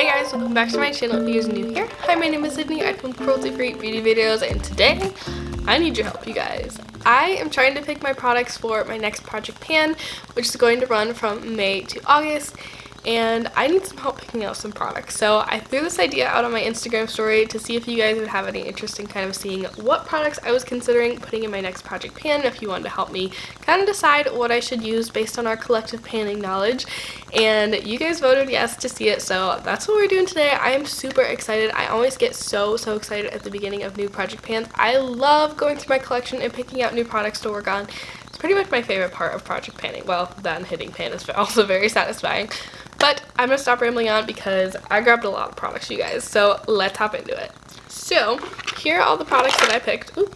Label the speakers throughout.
Speaker 1: Hey guys, welcome back to my channel if you're new here. Hi, my name is Sydney. I film cruelty-free beauty videos, and today I need your help, you guys. I am trying to pick my products for my next project pan, which is going to run from May to August, and I need some help picking out some products. So I threw this idea out on my Instagram story to see if you guys would have any interest in kind of seeing what products I was considering putting in my next project pan, if you wanted to help me kind of decide what I should use based on our collective panning knowledge. And you guys voted yes to see it, so that's what we're doing today. I am super excited. I always get so excited at the beginning of new project pans. I love going through my collection and picking out new products to work on. It's pretty much my favorite part of project panning. Well, then hitting pan is also very satisfying. But I'm going to stop rambling on because I grabbed a lot of products, you guys. So let's hop into it. So here are all the products that I picked. Ooh,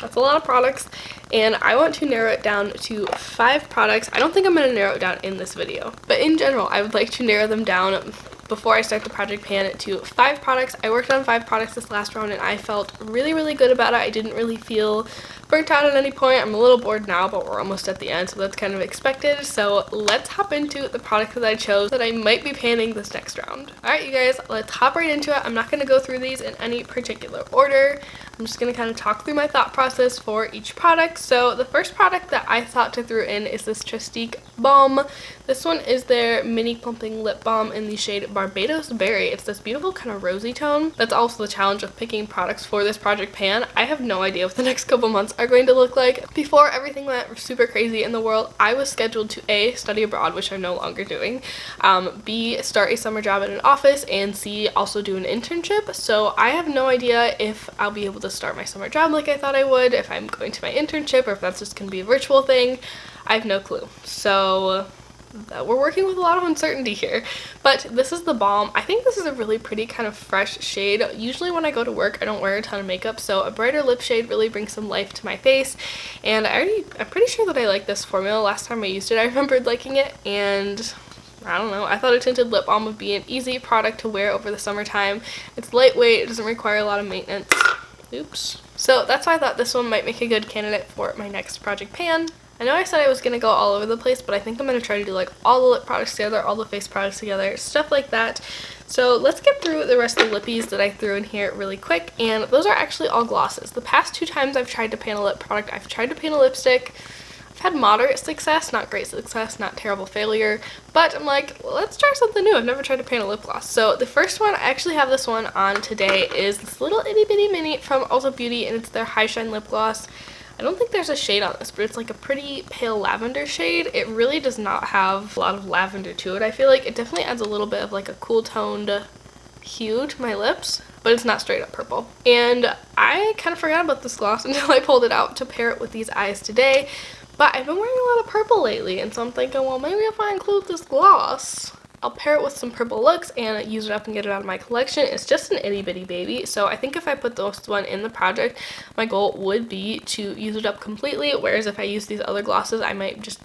Speaker 1: that's a lot of products. And I want to narrow it down to 5 products. I don't think I'm going to narrow it down in this video. But in general, I would like to narrow them down before I start the project pan to 5 products. I worked on 5 products this last round and I felt really good about it. I didn't really feel burnt out at any point. I'm a little bored now, but we're almost at the end, so that's kind of expected. So let's hop into the products that I chose that I might be panning this next round. Alright, you guys, let's hop right into it. I'm not going to go through these in any particular order. I'm just going to kind of talk through my thought process for each product. So the first product that I thought to throw in is this Trestique Balm. This one is their mini plumping lip balm in the shade Barbados Berry. It's this beautiful kind of rosy tone. That's also the challenge of picking products for this project pan. I have no idea what the next couple months are going to look like. Before everything went super crazy in the world, I was scheduled to A, study abroad, which I'm no longer doing, B, start a summer job at an office, and C, also do an internship. So I have no idea if I'll be able to start my summer job like I thought I would, if I'm going to my internship, or if that's just going to be a virtual thing. I have no clue. So we're working with a lot of uncertainty here, but this is the balm. I think this is a really pretty kind of fresh shade. Usually when I go to work, I don't wear a ton of makeup, so a brighter lip shade really brings some life to my face, and I'm pretty sure that I like this formula. Last time I used it, I remembered liking it, and I don't know, I thought a tinted lip balm would be an easy product to wear over the summertime. It's lightweight, it doesn't require a lot of maintenance. Oops. So that's why I thought this one might make a good candidate for my next project pan. I know I said I was going to go all over the place, but I think I'm going to try to do like all the lip products together, all the face products together, stuff like that. So let's get through the rest of the lippies that I threw in here really quick, and those are actually all glosses. The past 2 times I've tried to pan a lip product, I've tried to pan a lipstick. I've had moderate success, not great success, not terrible failure, but I'm like, well, let's try something new. I've never tried to pan a lip gloss. So the first one, I actually have this one on today, is this little itty bitty mini from Ulta Beauty, and it's their High Shine Lip Gloss. I don't think there's a shade on this, but it's like a pretty pale lavender shade. It really does not have a lot of lavender to it. I feel like it definitely adds a little bit of like a cool toned hue to my lips, but it's not straight up purple. And I kind of forgot about this gloss until I pulled it out to pair it with these eyes today. But I've been wearing a lot of purple lately, and so I'm thinking, well, maybe if I include this gloss, I'll pair it with some purple looks and use it up and get it out of my collection. It's just an itty bitty baby, so I think if I put this one in the project, my goal would be to use it up completely, whereas if I use these other glosses, I might just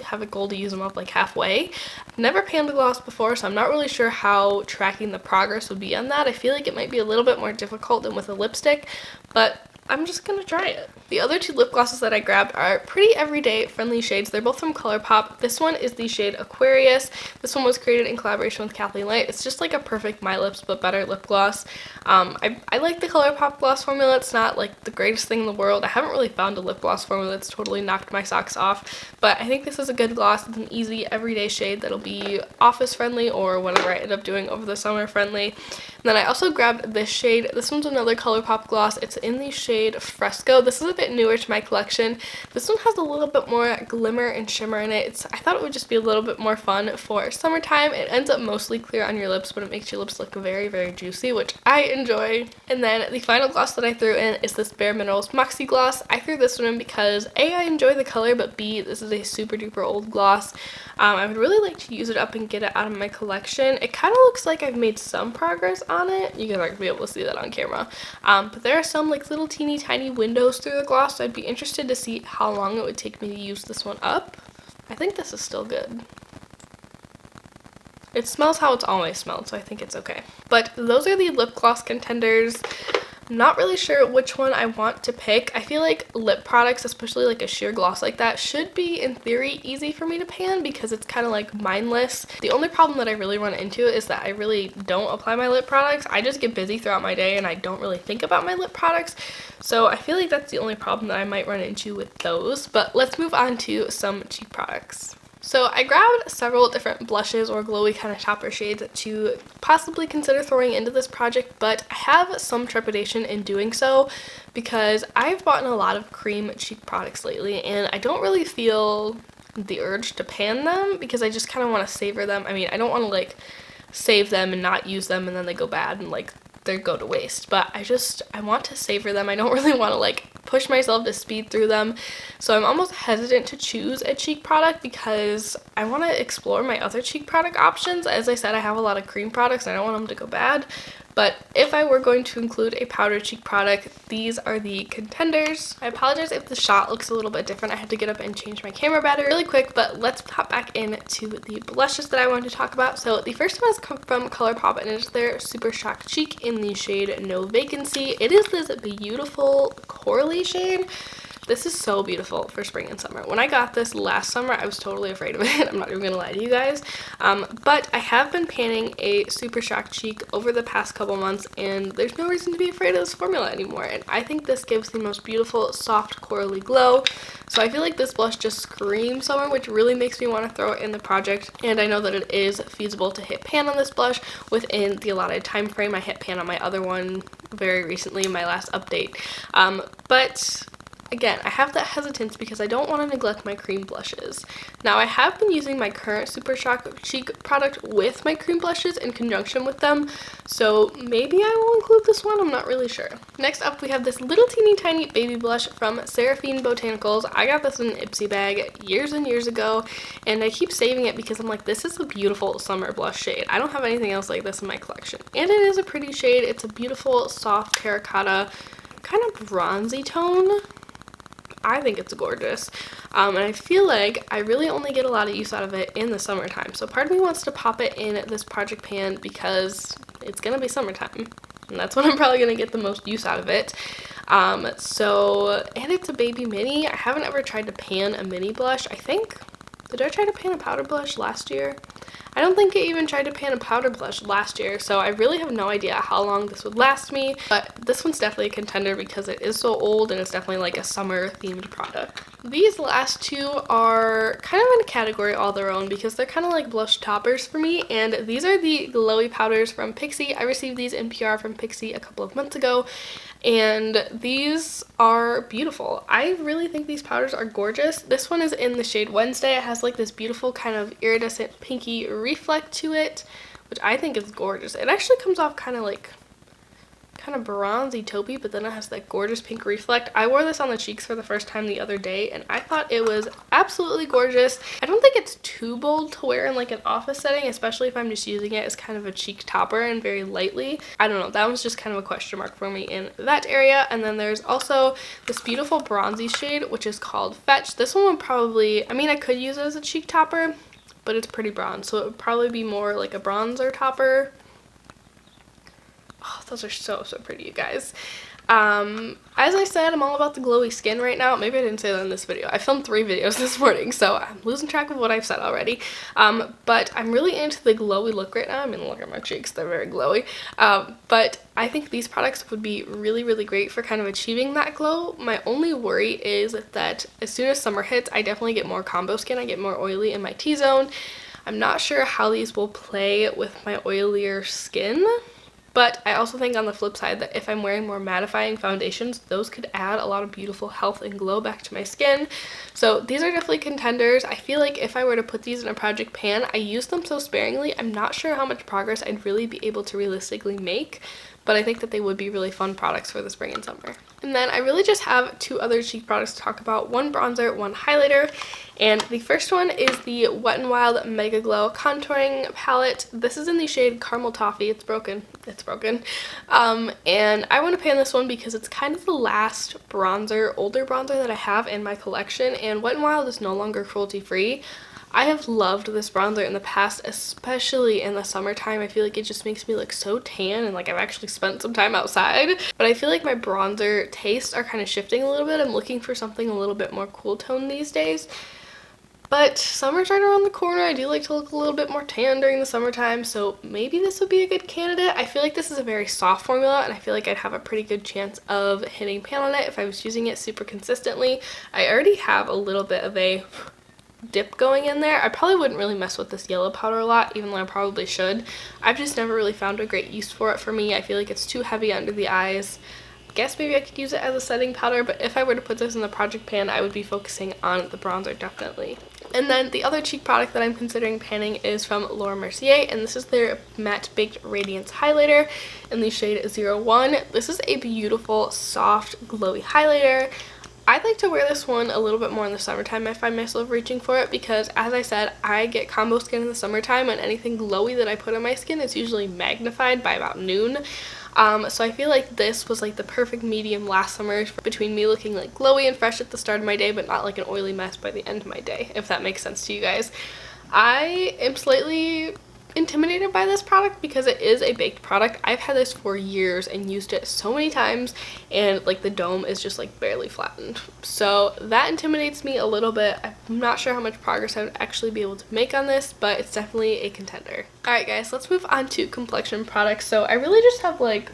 Speaker 1: have a goal to use them up like halfway. I've never panned a gloss before, so I'm not really sure how tracking the progress would be on that. I feel like it might be a little bit more difficult than with a lipstick, but I'm just gonna try it. The other 2 lip glosses that I grabbed are pretty everyday friendly shades. They're both from Colourpop. This one is the shade Aquarius. This one was created in collaboration with Kathleen Light. It's just like a perfect My Lips but better lip gloss. I like the Colourpop gloss formula. It's not like the greatest thing in the world. I haven't really found a lip gloss formula that's totally knocked my socks off, but I think this is a good gloss. It's an easy everyday shade that'll be office friendly or whatever I end up doing over the summer friendly. And then I also grabbed this shade. This one's another Colourpop gloss. It's in the shade Fresco. This is a bit newer to my collection. This one has a little bit more glimmer and shimmer in it. I thought it would just be a little bit more fun for summertime. It ends up mostly clear on your lips, but it makes your lips look very juicy, which I enjoy. And then the final gloss that I threw in is this Bare Minerals Moxie Gloss. I threw this one in because A, I enjoy the color, but B, this is a super duper old gloss. I would really like to use it up and get it out of my collection. It kind of looks like I've made some progress on it. You guys aren't going to be able to see that on camera. But there are some like little teeny tiny windows through the gloss, so I'd be interested to see how long it would take me to use this one up. I think this is still good. It smells how it's always smelled, so I think it's okay. But those are the lip gloss contenders. I'm not really sure which one I want to pick. I feel like lip products, especially like a sheer gloss like that, should be in theory easy for me to pan because it's kind of like mindless. The only problem that I really run into is that I really don't apply my lip products. I just get busy throughout my day and I don't really think about my lip products. So I feel like that's the only problem that I might run into with those. But let's move on to some cheek products. So I grabbed several different blushes or glowy kind of topper shades to possibly consider throwing into this project, but I have some trepidation in doing so because I've bought a lot of cream cheek products lately and I don't really feel the urge to pan them because I just kind of want to savor them. I mean, I don't want to like save them and not use them and then they go bad and like they go to waste, but I want to savor them. I don't really want to like push myself to speed through them, so I'm almost hesitant to choose a cheek product because I want to explore my other cheek product options. As I said, I have a lot of cream products and I don't want them to go bad, but if I were going to include a powder cheek product, these are the contenders. I apologize if the shot looks a little bit different. I had to get up and change my camera battery really quick, but let's hop back into the blushes that I wanted to talk about. So the first one is from Colourpop and it's their Super Shock Cheek in the shade No Vacancy. It is this beautiful corally shade. This is so beautiful for spring and summer. When I got this last summer, I was totally afraid of it. I'm not even gonna lie to you guys. But I have been panning a Super Shock Cheek over the past couple months, and there's no reason to be afraid of this formula anymore. And I think this gives the most beautiful, soft, corally glow. So I feel like this blush just screams summer, which really makes me want to throw it in the project. And I know that it is feasible to hit pan on this blush within the allotted time frame. I hit pan on my other one very recently in my last update. But again, I have that hesitance because I don't want to neglect my cream blushes. Now, I have been using my current Super Shock Cheek product with my cream blushes in conjunction with them, so maybe I will include this one, I'm not really sure. Next up, we have this little teeny tiny baby blush from Seraphine Botanicals. I got this in an Ipsy bag years and years ago, and I keep saving it because I'm like, this is a beautiful summer blush shade. I don't have anything else like this in my collection. And it is a pretty shade. It's a beautiful, soft terracotta, kind of bronzy tone. I think it's gorgeous, and I feel like I really only get a lot of use out of it in the summertime. So part of me wants to pop it in this project pan because it's gonna be summertime, and that's when I'm probably gonna get the most use out of it. And it's a baby mini. I haven't ever tried to pan a mini blush. Did I try to pan a powder blush last year? I don't think I even tried to pan a powder blush last year, so I really have no idea how long this would last me, but this one's definitely a contender because it is so old and it's definitely like a summer themed product. These last two are kind of in a category all their own because they're kind of like blush toppers for me, and these are the glowy powders from Pixi. I received these in PR from Pixi a couple of months ago, and these are beautiful. I really think these powders are gorgeous. This one is in the shade Wednesday. It has like this beautiful kind of iridescent pinky reflect to it, which I think is gorgeous. It actually comes off kind of bronzy taupey, but then it has that gorgeous pink reflect. I wore this on the cheeks for the first time the other day and I thought it was absolutely gorgeous. I don't think it's too bold to wear in like an office setting, especially if I'm just using it as kind of a cheek topper and very lightly. I don't know, that was just kind of a question mark for me in that area. And then there's also this beautiful bronzy shade, which is called Fetch. This one would probably, I mean, I could use it as a cheek topper, but it's pretty bronze, so it would probably be more like a bronzer topper. Oh, those are so pretty, you guys. As I said, I'm all about the glowy skin right now. Maybe I didn't say that in this video. I filmed 3 videos this morning, so I'm losing track of what I've said already. But I'm really into the glowy look right now. I mean, look at my cheeks. They're very glowy. But I think these products would be really great for kind of achieving that glow. My only worry is that as soon as summer hits, I definitely get more combo skin. I get more oily in my T-zone. I'm not sure how these will play with my oilier skin. But I also think on the flip side that if I'm wearing more mattifying foundations, those could add a lot of beautiful health and glow back to my skin. So these are definitely contenders. I feel like if I were to put these in a project pan, I use them so sparingly, I'm not sure how much progress I'd really be able to realistically make. But I think that they would be really fun products for the spring and summer. And then I really just have 2 other cheek products to talk about, one bronzer, one highlighter. And the first one is the Wet n Wild Mega Glow Contouring Palette. This is in the shade Caramel Toffee. It's broken. And I want to pan this one because it's kind of the last older bronzer that I have in my collection. And Wet n Wild is no longer cruelty free. I have loved this bronzer in the past, especially in the summertime. I feel like it just makes me look so tan, and like I've actually spent some time outside. But I feel like my bronzer tastes are kind of shifting a little bit. I'm looking for something a little bit more cool tone these days. But summer's right around the corner. I do like to look a little bit more tan during the summertime, so maybe this would be a good candidate. I feel like this is a very soft formula, and I feel like I'd have a pretty good chance of hitting pan on it if I was using it super consistently. I already have a little bit of a dip going in there. I probably wouldn't really mess with this yellow powder a lot, even though I probably should. I've just never really found a great use for it for me. I feel like it's too heavy under the eyes. Guess maybe I could use it as a setting powder, but if I were to put this in the project pan, I would be focusing on the bronzer definitely. And then the other cheek product that I'm considering panning is from Laura Mercier, and this is their Matte Baked Radiance Highlighter in the shade 01. This is a beautiful, soft, glowy highlighter. I like to wear this one a little bit more in the summertime. I find myself reaching for it because, as I said, I get combo skin in the summertime, and anything glowy that I put on my skin is usually magnified by about noon. So I feel like this was like the perfect medium last summer between me looking like glowy and fresh at the start of my day, but not like an oily mess by the end of my day, if that makes sense to you guys. I am slightly intimidated by this product because it is a baked product. I've had this for years and used it so many times, and like the dome is just like barely flattened. So that intimidates me a little bit. I'm not sure how much progress I would actually be able to make on this, but it's definitely a contender. Alright guys, let's move on to complexion products. So I really just have like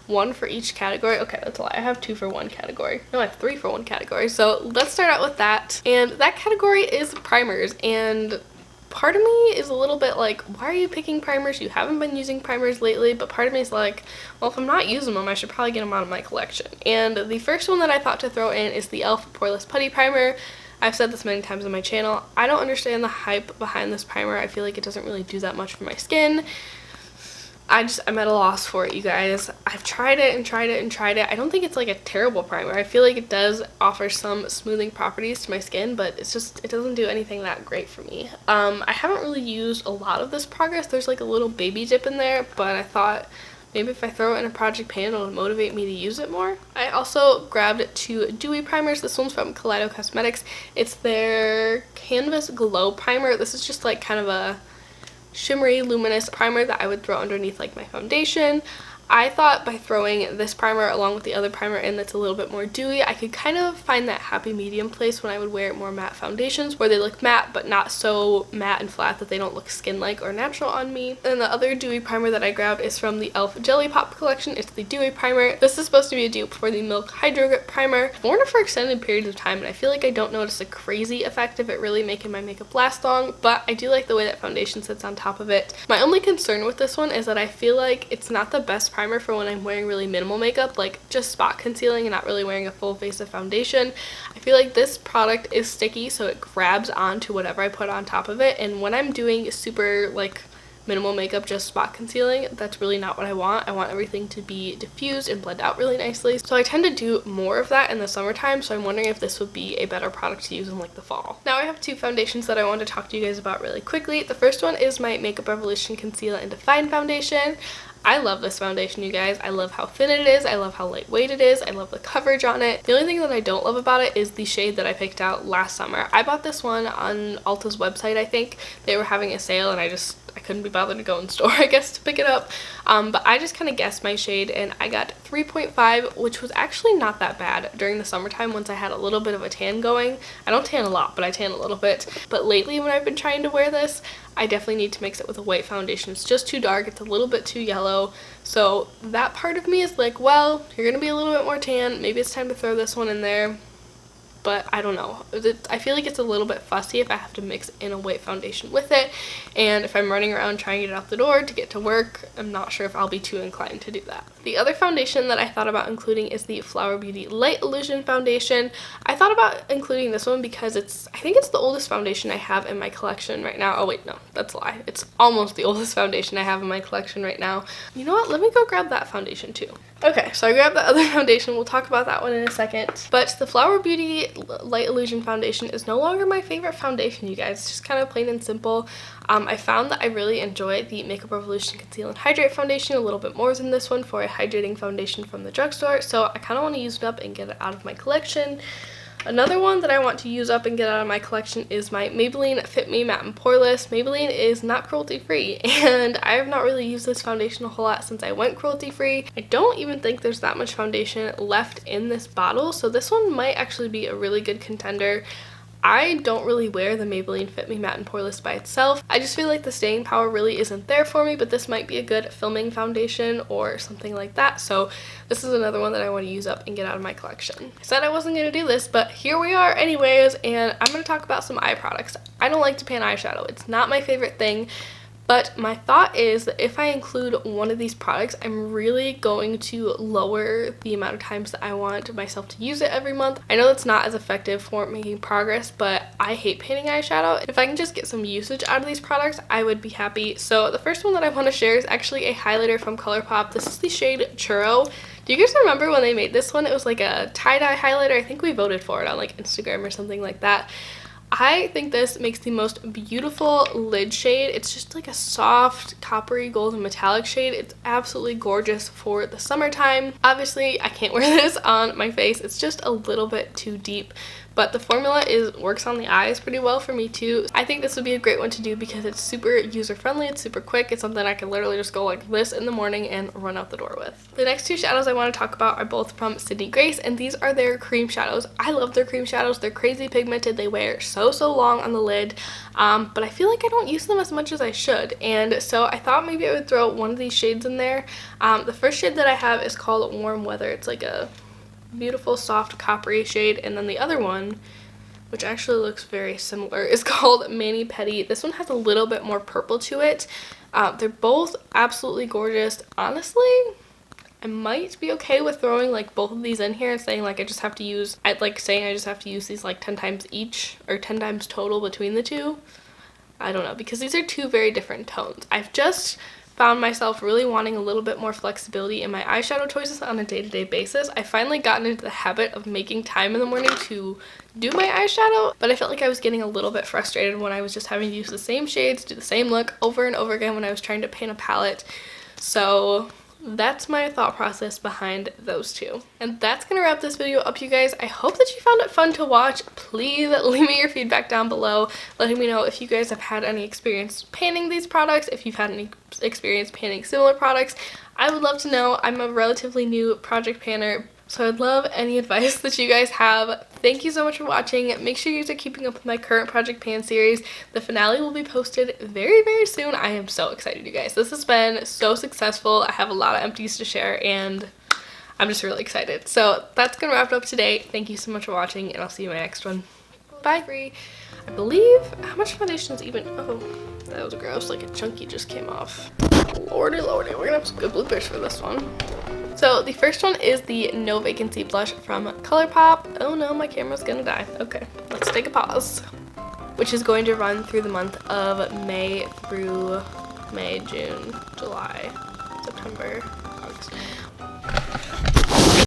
Speaker 1: one for each category. Okay, that's a lie. I have two for one category. No, I have three for one category. So let's start out with that. And that category is primers, and part of me is a little bit like, why are you picking primers? You haven't been using primers lately. But part of me is like, well, if I'm not using them, I should probably get them out of my collection. And the first one that I thought to throw in is the e.l.f. Poreless Putty Primer. I've said this many times on my channel. I don't understand the hype behind this primer. I feel like it doesn't really do that much for my skin. I'm at a loss for it, you guys. I've tried it and tried it and tried it. I don't think it's like a terrible primer. I feel like it does offer some smoothing properties to my skin, but it's just, it doesn't do anything that great for me. I haven't really used a lot of this progress. There's like a little baby dip in there, but I thought maybe if I throw it in a project pan, it'll motivate me to use it more. I also grabbed two dewy primers. This one's from Kaleido Cosmetics. It's their Canvas Glow Primer. This is just like kind of a shimmery luminous primer that I would throw underneath like my foundation. I thought by throwing this primer along with the other primer in that's a little bit more dewy, I could kind of find that happy medium place when I would wear more matte foundations where they look matte but not so matte and flat that they don't look skin-like or natural on me. And the other dewy primer that I grabbed is from the e.l.f. Jelly Pop collection. It's the dewy primer. This is supposed to be a dupe for the Milk Hydro Grip primer. I've worn it for extended periods of time, and I feel like I don't notice a crazy effect of it really making my makeup last long, but I do like the way that foundation sits on top of it. My only concern with this one is that I feel like it's not the best primer for when I'm wearing really minimal makeup, like just spot concealing and not really wearing a full face of foundation. I feel like this product is sticky, so it grabs onto whatever I put on top of it, and when I'm doing super like minimal makeup, just spot concealing, that's really not what I want. I want everything to be diffused and blend out really nicely. So I tend to do more of that in the summertime, so I'm wondering if this would be a better product to use in like the fall. Now I have two foundations that I want to talk to you guys about really quickly. The first one is my Makeup Revolution Conceal and Define Foundation. I love this foundation, you guys. I love how thin it is. I love how lightweight it is. I love the coverage on it. The only thing that I don't love about it is the shade that I picked out last summer. I bought this one on Ulta's website, I think. They were having a sale, and I couldn't be bothered to go in store, I guess, to pick it up. But I just kind of guessed my shade, and I got 3.5, which was actually not that bad during the summertime once I had a little bit of a tan going. I don't tan a lot, but I tan a little bit. But lately when I've been trying to wear this, I definitely need to mix it with a white foundation. It's just too dark. It's a little bit too yellow. So that part of me is like, well, you're going to be a little bit more tan. Maybe it's time to throw this one in there. But I don't know. I feel like it's a little bit fussy if I have to mix in a white foundation with it. And if I'm running around trying to get out the door to get to work, I'm not sure if I'll be too inclined to do that. The other foundation that I thought about including is the Flower Beauty Light Illusion Foundation. I thought about including this one because I think it's the oldest foundation I have in my collection right now. Oh wait, no, that's a lie. It's almost the oldest foundation I have in my collection right now. You know what? Let me go grab that foundation too. Okay, so I grabbed the other foundation. We'll talk about that one in a second. But the Flower Beauty Light Illusion Foundation is no longer my favorite foundation, you guys. It's just kind of plain and simple. I found that I really enjoy the Makeup Revolution Conceal and Hydrate Foundation a little bit more than this one for a hydrating foundation from the drugstore. So I kind of want to use it up and get it out of my collection. Another one that I want to use up and get out of my collection is my Maybelline Fit Me Matte and Poreless. Maybelline is not cruelty free, and I have not really used this foundation a whole lot since I went cruelty free. I don't even think there's that much foundation left in this bottle, so this one might actually be a really good contender. I don't really wear the Maybelline Fit Me Matte and Poreless by itself. I just feel like the staying power really isn't there for me, but this might be a good filming foundation or something like that. So this is another one that I want to use up and get out of my collection. I said I wasn't going to do this, but here we are anyways, and I'm going to talk about some eye products. I don't like to pan eyeshadow. It's not my favorite thing. But my thought is that if I include one of these products, I'm really going to lower the amount of times that I want myself to use it every month. I know that's not as effective for making progress, but I hate painting eyeshadow. If I can just get some usage out of these products, I would be happy. So the first one that I want to share is actually a highlighter from Colourpop. This is the shade Churro. Do you guys remember when they made this one? It was like a tie-dye highlighter. I think we voted for it on like Instagram or something like that. I think this makes the most beautiful lid shade. It's just like a soft coppery golden metallic shade. It's absolutely gorgeous for the summertime. Obviously I can't wear this on my face. It's just a little bit too deep, but the formula works on the eyes pretty well for me too. I think this would be a great one to do because it's super user friendly. It's super quick. It's something I can literally just go like this in the morning and run out the door with. The next two shadows I want to talk about are both from Sydney Grace, and these are their cream shadows. I love their cream shadows. They're crazy pigmented. They wear so long on the lid, but I feel like I don't use them as much as I should, and so I thought maybe I would throw one of these shades in there. The first shade that I have is called Warm Weather. It's like a beautiful soft coppery shade, and then the other one, which actually looks very similar, is called Mani Petty. This one has a little bit more purple to it. They're both absolutely gorgeous. Honestly, I might be okay with throwing like both of these in here and saying like I just have to use these like 10 times each, or 10 times total between the two. I don't know, because these are two very different tones. I've just found myself really wanting a little bit more flexibility in my eyeshadow choices on a day-to-day basis. I finally gotten into the habit of making time in the morning to do my eyeshadow, but I felt like I was getting a little bit frustrated when I was just having to use the same shades, do the same look over and over again when I was trying to paint a palette. So that's my thought process behind those two. And that's gonna wrap this video up, you guys. I hope that you found it fun to watch. Please leave me your feedback down below, letting me know if you guys have had any experience painting these products, if you've had any experience painting similar products. I would love to know. I'm a relatively new project panner, so I'd love any advice that you guys have. Thank you so much for watching. Make sure you guys are keeping up with my current project pan series. The finale will be posted very soon. I am so excited, you guys. This has been so successful. I have a lot of empties to share, and I'm just really excited. So that's gonna wrap it up today. Thank you so much for watching, and I'll see you in my next one. Bye. I believe, how much foundation is even, oh, that was gross, like a chunky just came off. Lordy, we're gonna have some good bloopers for this one. So the first one is the No Vacancy blush from Colourpop. Oh no, my camera's gonna die. Okay, let's take a pause. Which is going to run through the month of May through June, July, September, August.